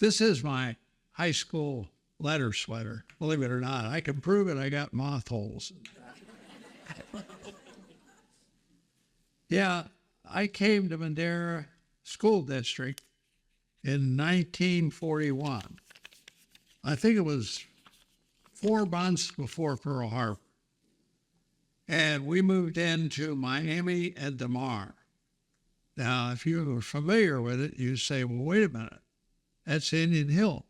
This is my high school letter sweater. Believe it or not, I can prove it. I got moth holes. Yeah, I came to Madeira School District in 1941. I think it was 4 months before Pearl Harbor. And we moved into Miami and Damar. Now, if you were familiar with it, you'd say, well, wait a minute, that's Indian Hill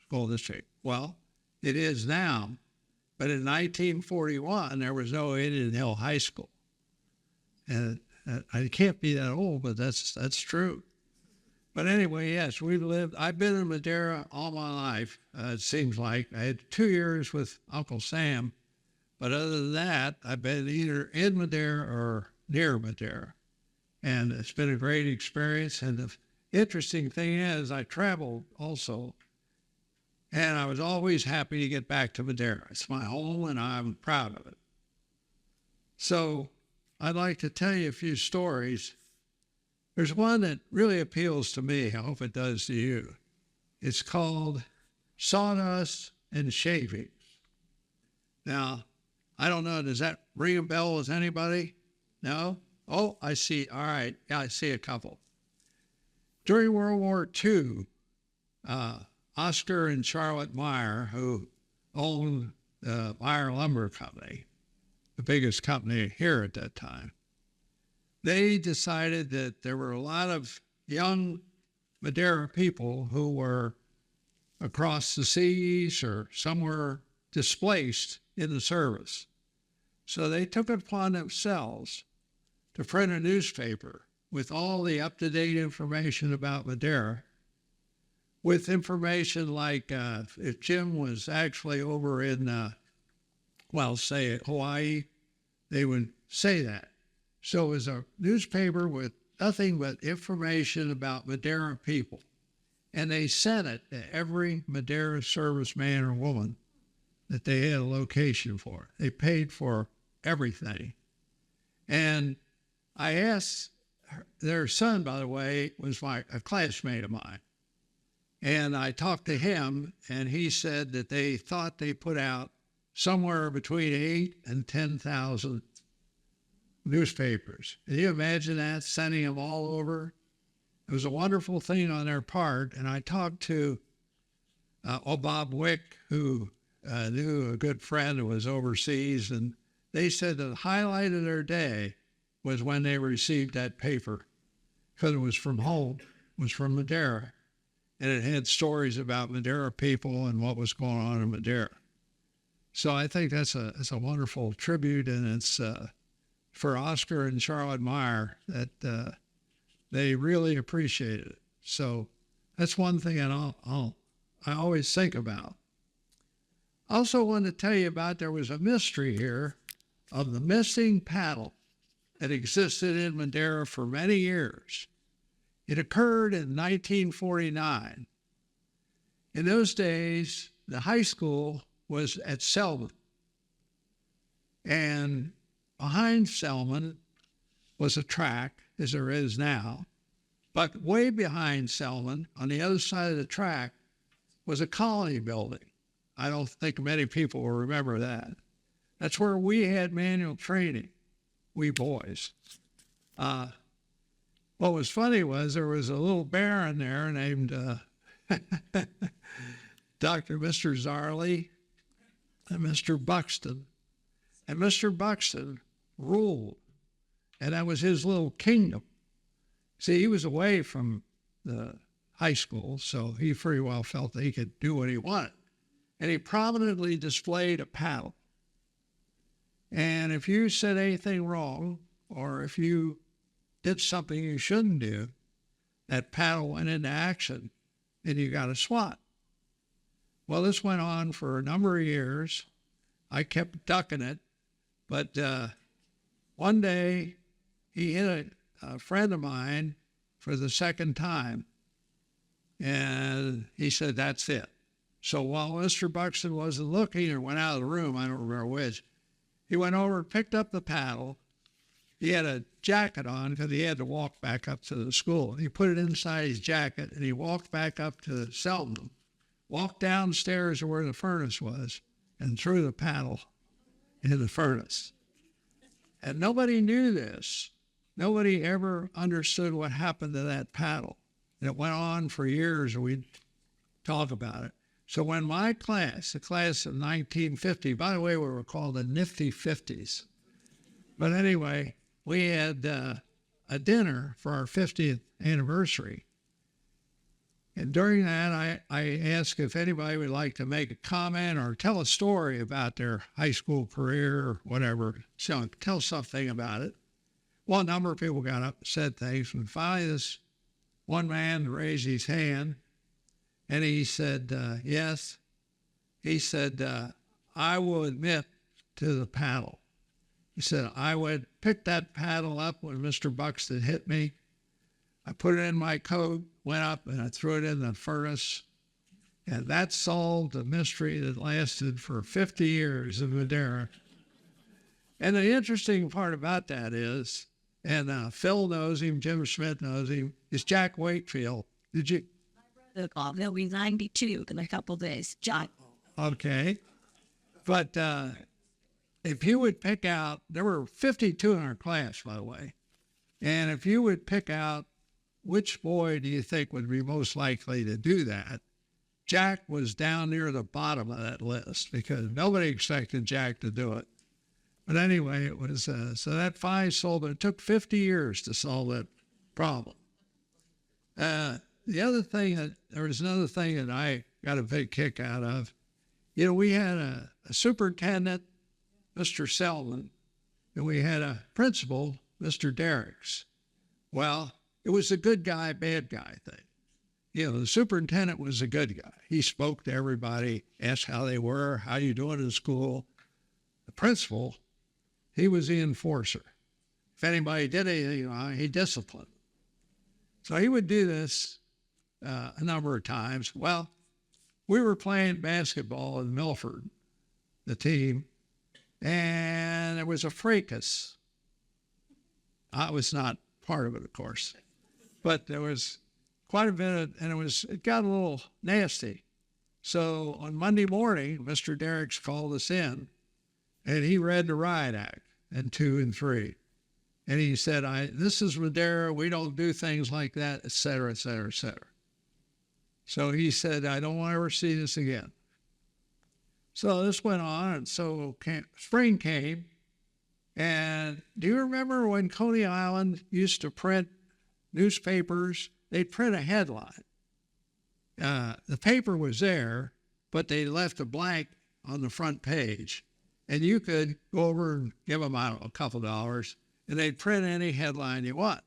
School District. Well, it is now, but in 1941, there was no Indian Hill High School. And I can't be that old, but that's true. But anyway, yes, I've been in Madeira all my life, it seems like. I had 2 years with Uncle Sam, but other than that, I've been either in Madeira or near Madeira. And it's been a great experience. And the interesting thing is I traveled also, and I was always happy to get back to Madeira. It's my home, and I'm proud of it. So I'd like to tell you a few stories. There's one that really appeals to me. I hope it does to you. It's called Sawdust and Shavings. Now, I don't know, does that ring a bell with anybody? No? Oh, I see. All right. Yeah, I see a couple. During World War II, Oscar and Charlotte Meyer, who owned the Meyer Lumber Company, the biggest company here at that time, they decided that there were a lot of young Madeira people who were across the seas or somewhere displaced in the service. So they took it upon themselves to print a newspaper with all the up-to-date information about Madeira, with information like if Jim was actually over in, say Hawaii, they would say that. So it was a newspaper with nothing but information about Madeira people. And they sent it to every Madeira serviceman or woman that they had a location for. They paid for everything. And I asked, their son, by the way, was a classmate of mine. And I talked to him, and he said that they thought they put out somewhere between 8,000 and 10,000 newspapers. Can you imagine that, sending them all over? It was a wonderful thing on their part. And I talked to Bob Wick, who knew a good friend who was overseas, and they said the highlight of their day was when they received that paper, because it was from home, it was from Madeira, and it had stories about Madeira people and what was going on in Madeira. So I think that's a wonderful tribute, and it's for Oscar and Charlotte Meyer that they really appreciated it. So that's one thing I always think about. I also want to tell you about, there was a mystery here of the missing paddle that existed in Madeira for many years. It occurred in 1949. In those days, the high school was at Selman. And behind Selman was a track, as there is now. But way behind Selman, on the other side of the track, was a colony building. I don't think many people will remember that. That's where we had manual training, we boys. What was funny was there was a little baron there named Mr. Zarley and Mr. Buxton. And Mr. Buxton ruled, and that was his little kingdom. See, he was away from the high school, so he pretty well felt that he could do what he wanted. And he prominently displayed a paddle. And if you said anything wrong, or if you did something you shouldn't do, that paddle went into action and you got a swat. Well, this went on for a number of years. I kept ducking it, but one day he hit a friend of mine for the second time, and he said, that's it. So while Mr. Buxton wasn't looking or went out of the room, I don't remember which, he went over and picked up the paddle he had a jacket on because he had to walk back up to the school. He put it inside his jacket, and he walked back up to Selden, walked downstairs to where the furnace was, and threw the paddle in the furnace. And nobody knew this. Nobody ever understood what happened to that paddle. And it went on for years, and we'd talk about it. So when my class, the class of 1950, by the way, we were called the Nifty Fifties. But anyway, we had a dinner for our 50th anniversary. And during that, I asked if anybody would like to make a comment or tell a story about their high school career or whatever. So tell something about it. Well, a number of people got up and said things. And finally, this one man raised his hand, and he said, yes. He said, I will admit to the paddle. He said, I would pick that paddle up when Mr. Buxton hit me. I put it in my coat, went up, and I threw it in the furnace. And that solved the mystery that lasted for 50 years in Madeira. And the interesting part about that is, and Phil knows him, Jim Schmidt knows him, is Jack Wakefield. Did you? He'll be 92 in a couple of days. Jack. Okay. But if you would pick out, there were 52 in our class, by the way. And if you would pick out which boy do you think would be most likely to do that, Jack was down near the bottom of that list because nobody expected Jack to do it. But anyway, it was, so that finally solved it. It took 50 years to solve that problem. The other thing there was another thing that I got a big kick out of. You know, we had a superintendent, Mr. Selman, and we had a principal, Mr. Derricks. Well, it was a good guy, bad guy thing. You know, the superintendent was a good guy. He spoke to everybody, asked how they were, how you doing in school. The principal, he was the enforcer. If anybody did anything, he disciplined. So he would do this a number of times. Well, we were playing basketball in Milford, the team, and there was a fracas. I was not part of it, of course, but there was quite a bit of, and it got a little nasty. So on Monday morning, Mr. Derricks called us in, and he read the riot act and 2 and 3. And he said, this is Madeira, we don't do things like that, et cetera, et cetera, et cetera. So he said, I don't want to ever see this again. So this went on, and so spring came. And do you remember when Coney Island used to print newspapers? They'd print a headline. The paper was there, but they left a blank on the front page. And you could go over and give them, I don't know, a couple dollars, and they'd print any headline you want.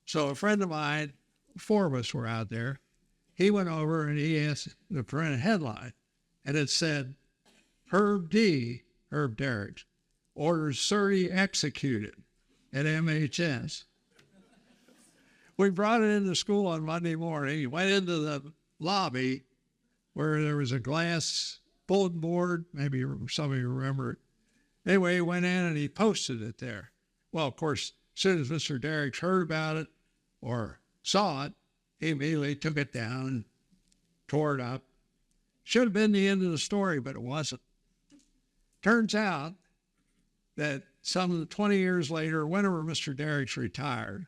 So a friend of mine, 4 of us were out there, he went over and he asked to print a headline. And it said, Herb Derricks, orders 30 executed at MHS. We brought it into school on Monday morning, went into the lobby where there was a glass bulletin board, maybe some of you remember it. Anyway, he went in and he posted it there. Well, of course, as soon as Mr. Derricks heard about it or saw it, he immediately took it down and tore it up. Should have been the end of the story, but it wasn't. Turns out that some 20 years later, whenever Mr. Derricks retired,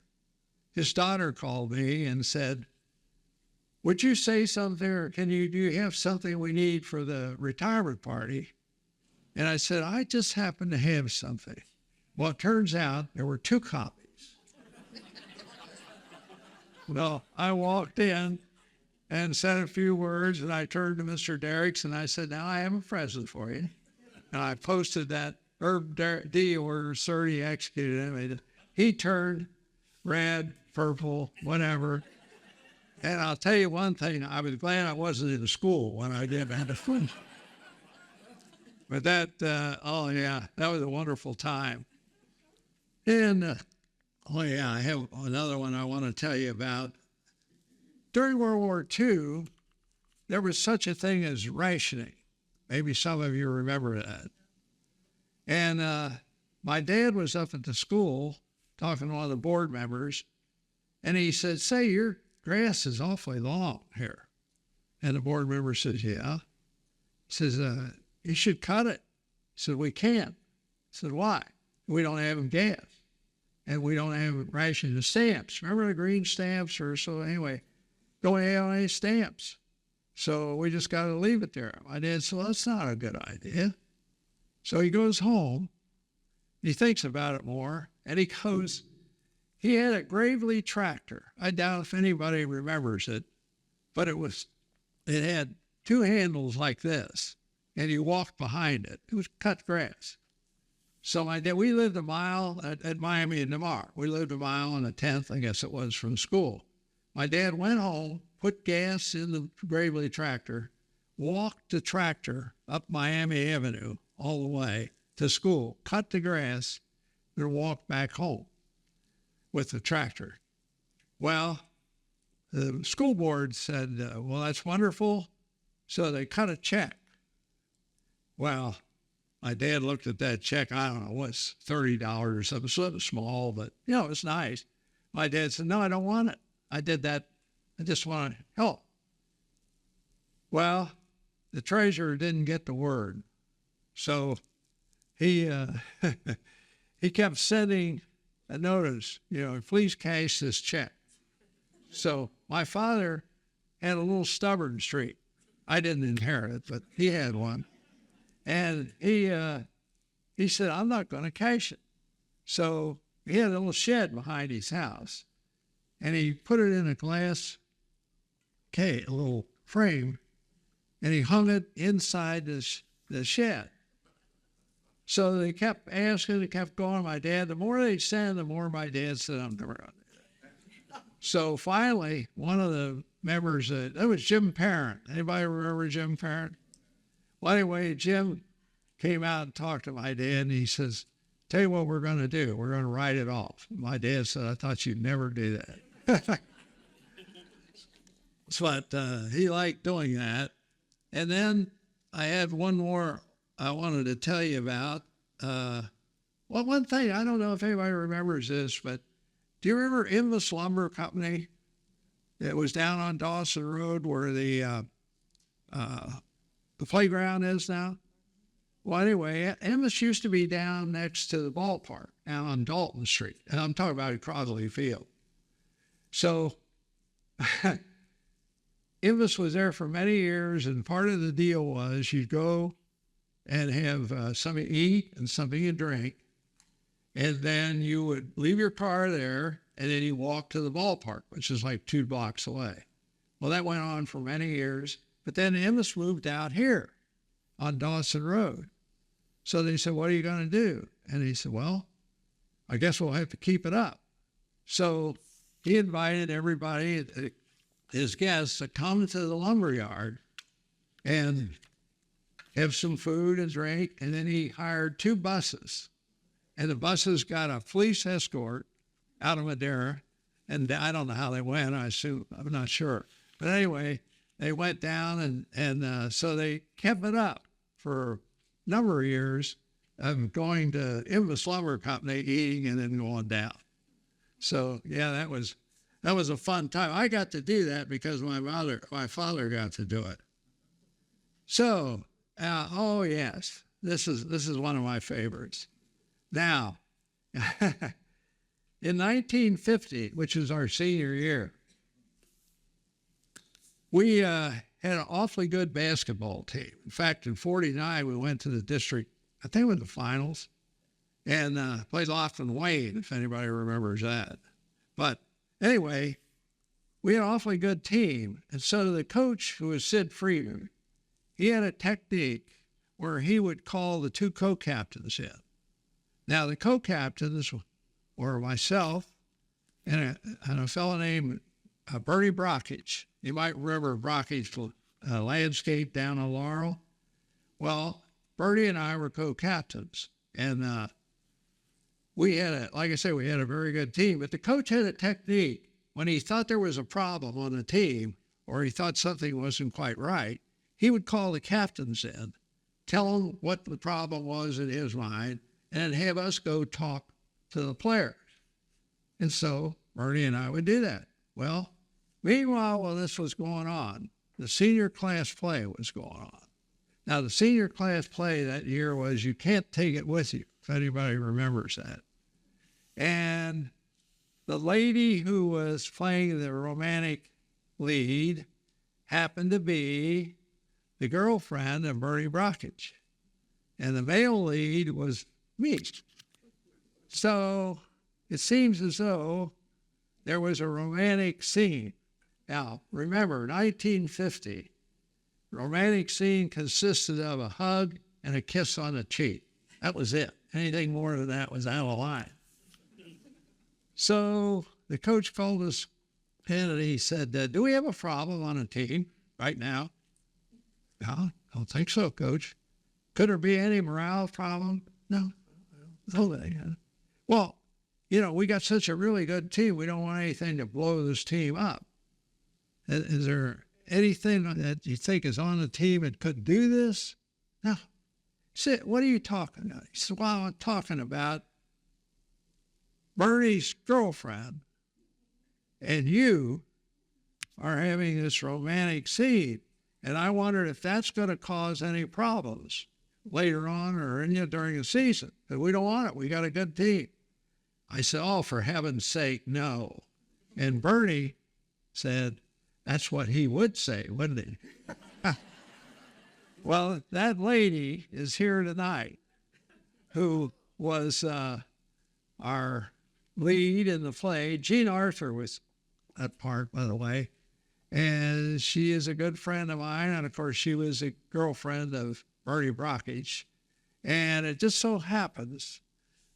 his daughter called me and said, would you say something, or do you have something we need for the retirement party? And I said, I just happen to have something. Well, it turns out there were 2 copies. Well, I walked in and said a few words, and I turned to Mr. Derricks and I said, now I have a present for you. And I posted that Herb D orders 30 executed. He turned red, purple, whatever. And I'll tell you one thing, I was glad I wasn't in school when I did that. But that, that was a wonderful time. And, I have another one I want to tell you about. During World War II, there was such a thing as rationing. Maybe some of you remember that. And my dad was up at the school talking to one of the board members, and he said, "Say, your grass is awfully long here." And the board member says, "Yeah." He says, "You should cut it." He said, "We can't." I said, "Why?" "We don't have gas, and we don't have rations of stamps. Remember the green stamps?" Or so anyway, don't have any stamps. So we just got to leave it there. My dad said, "Well, that's not a good idea." So he goes home, he thinks about it more, and he had a Gravely tractor. I doubt if anybody remembers it, but it had two handles like this, and you walked behind it. It was cut grass. So my dad, we lived a mile at Miami and Namar. We lived a mile and a tenth, I guess it was, from school. My dad went home, put gas in the Gravely tractor, walked the tractor up Miami Avenue all the way to school, cut the grass, and walked back home with the tractor. Well, the school board said, "Well, that's wonderful." So they cut a check. Well, my dad looked at that check. I don't know, what's $30 or something. So it was small, but, it was nice. My dad said, "No, I don't want it. I did that. I just want to help." Well, the treasurer didn't get the word. So he he kept sending a notice, "Please cash this check." So my father had a little stubborn streak. I didn't inherit it, but he had one. And he said, "I'm not going to cash it." So he had a little shed behind his house, and he put it in a glass case, a little frame, and he hung it inside the shed. So they kept asking, they kept going. My dad, the more they sent, the more my dad said, "I'm never going to do that." So finally, one of the members, that was Jim Parent. Anybody remember Jim Parent? Well, anyway, Jim came out and talked to my dad, and he says, "Tell you what we're going to do. We're going to write it off." My dad said, "I thought you'd never do that." But he liked doing that. And then I had one more I wanted to tell you about. One thing, I don't know if anybody remembers this, but do you remember Invus Lumber Company? It was down on Dawson Road where the playground is now. Well, anyway, Invus used to be down next to the ballpark, down on Dalton Street. And I'm talking about Crosley Field. So Invus was there for many years, and part of the deal was you'd go and have something to eat and something to drink, and then you would leave your car there, and then you walk to the ballpark, which is like 2 blocks away. Well, that went on for many years, but then Invus moved out here on Dawson Road. So they said, "What are you going to do?" And he said, "Well, I guess we'll have to keep it up." So he invited everybody, his guests, to come to the lumber yard and have some food and drink. And then he hired 2 buses, and the buses got a police escort out of Madeira. And I don't know how they went. I'm not sure. But anyway, they went down, and so they kept it up for a number of years of going to Invus Lumber Company, eating, and then going down. So yeah, that was a fun time. I got to do that because my father got to do it. So, oh yes, this is one of my favorites. Now, in 1950, which is our senior year, we had an awfully good basketball team. In fact, in '49, we went to the district, I think it was the finals, and played Lofton Wayne, if anybody remembers that. But anyway, we had an awfully good team. And so the coach, who was Sid Freeman, he had a technique where he would call the 2 co-captains in. Now, the co-captains were myself and a fellow named Bertie Brockage. You might remember Brockage landscape down on Laurel. Well, Bertie and I were co-captains, and we had like I say, we had a very good team. But the coach had a technique when he thought there was a problem on the team, or he thought something wasn't quite right. He would call the captains in, tell them what the problem was in his mind, and have us go talk to the players. And so Bernie and I would do that. Well, meanwhile, while this was going on, the senior class play was going on. Now, the senior class play that year was you can't take it with you, if anybody remembers that. And the lady who was playing the romantic lead happened to be the girlfriend of Bernie Brockage. And the male lead was me. So it seems as though there was a romantic scene. Now, remember, 1950, romantic scene consisted of a hug and a kiss on the cheek. That was it. Anything more than that was out of line. So the coach called us in and he said, do we have a problem on a team right now? No, I don't think so, coach. Could there be any morale problem? No. Well, we got such a really good team. We don't want anything to blow this team up. Is there anything that you think is on the team that could do this? No. He said, what are you talking about? He said, well, I'm talking about Bernie's girlfriend and you are having this romantic scene. And I wondered if that's going to cause any problems later on or during the season. But we don't want it. We got a good team. I said, oh, for heaven's sake, no. And Bernie said, that's what he would say, wouldn't he? Well, that lady is here tonight who was our lead in the play. Jean Arthur was that part, by the way. And she is a good friend of mine. And, of course, she was a girlfriend of Bernie Brockage. And it just so happens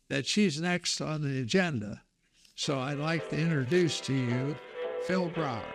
that she's next on the agenda. So I'd like to introduce to you Phil Brower.